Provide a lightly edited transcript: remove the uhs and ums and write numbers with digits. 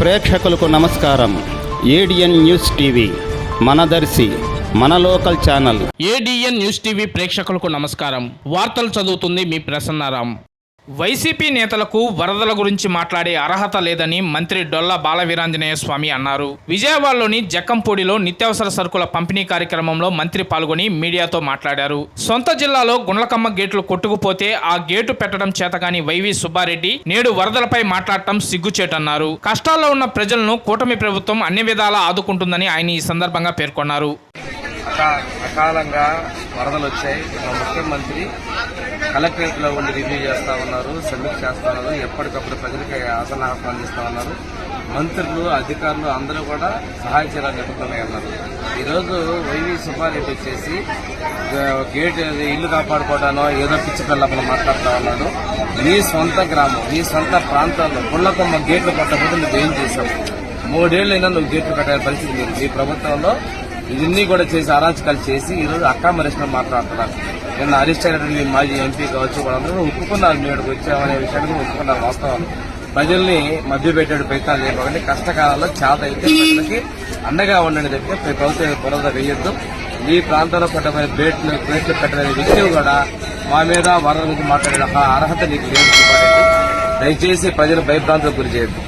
ప్రేక్షకులకు నమస్కారం. ADN news TV మనదర్శి మన local channel. ADN news TV ప్రేక్షకులకు నమస్కారం. వార్తలు చదువుతుంది మీ ప్రసన్నారాం. వైసీపీ నేతలకు వరదల గురించి మాట్లాడే అర్హత లేదని మంత్రి డొల్లా బాలవీరాంజనేయ స్వామి అన్నారు. విజయవాడలోని జక్కంపూడిలో నిత్యావసర సరుకుల పంపిణీ కార్యక్రమంలో మంత్రి పాల్గొని మీడియాతో మాట్లాడారు. సొంత జిల్లాలో గుండ్లకమ్మ గేట్లు కొట్టుకుపోతే ఆ గేటు పెట్టడం చేతగాని వైవి సుబ్బారెడ్డి నేడు వరదలపై మాట్లాడటం సిగ్గుచేటన్నారు. కష్టాల్లో ఉన్న ప్రజలను కూటమి ప్రభుత్వం అన్ని విధాలా ఆదుకుంటుందని ఆయన ఈ సందర్భంగా పేర్కొన్నారు. అకాలంగా వరదలు వచ్చాయి. మా ముఖ్యమంత్రి కలెక్టరేట్లో ఉండి రివ్యూ చేస్తా ఉన్నారు, సమీక్ష చేస్తా ఉన్నారు, ఎప్పటికప్పుడు ప్రజలకి ఆసనాహం అందిస్తా ఉన్నారు. మంత్రులు, అధికారులు అందరూ కూడా సహాయ చర్యలు నిలుపుతున్నాయి అన్నారు. ఈరోజు వైవి సుబ్బారెడ్డి వచ్చేసి గేట్ ఇల్లు కాపాడుకోవడానో ఏదో పిచ్చి పిల్లపలు మాట్లాడుతూ ఉన్నాడు. నీ సొంత గ్రామం, నీ సొంత ప్రాంతాల్లో గుండ్లకమ్మ గేట్లు కట్టకపోతే నువ్వు ఏం చేశావు? 3 ఏళ్ళైనా నువ్వు గేట్లు కట్టే పరిస్థితి లేదు. ఈ ప్రభుత్వంలో ఇవన్నీ కూడా చేసి అరాచకాలు చేసి ఈరోజు అక్కామరేషన్ మాట్లాడుతున్నారు. నిన్న అరెస్ట్ అయినటువంటి మాజీ ఎంపీ కావచ్చు, వాళ్ళందరూ ఒప్పుకున్నారు. మేము వచ్చామనే విషయాన్ని ఒప్పుకున్నారు. వాస్తవం ప్రజల్ని మభ్యపెట్టే ప్రయత్నాలు చేయకండి. కష్టకాలంలో చేత అయితే ప్రజలకి అండగా ఉండండి తప్పితే ప్రభుత్వం బురద వేయొద్దు. ఈ ప్రాంతంలో పెట్టబోయే ప్లేట్లు పెట్టబోయే విషయం కూడా మా మీద వరద గురించి మాట్లాడే అర్హత నీకు లేదు. దయచేసి ప్రజలు భయభ్రాంతులకు గురి చేయొద్దు.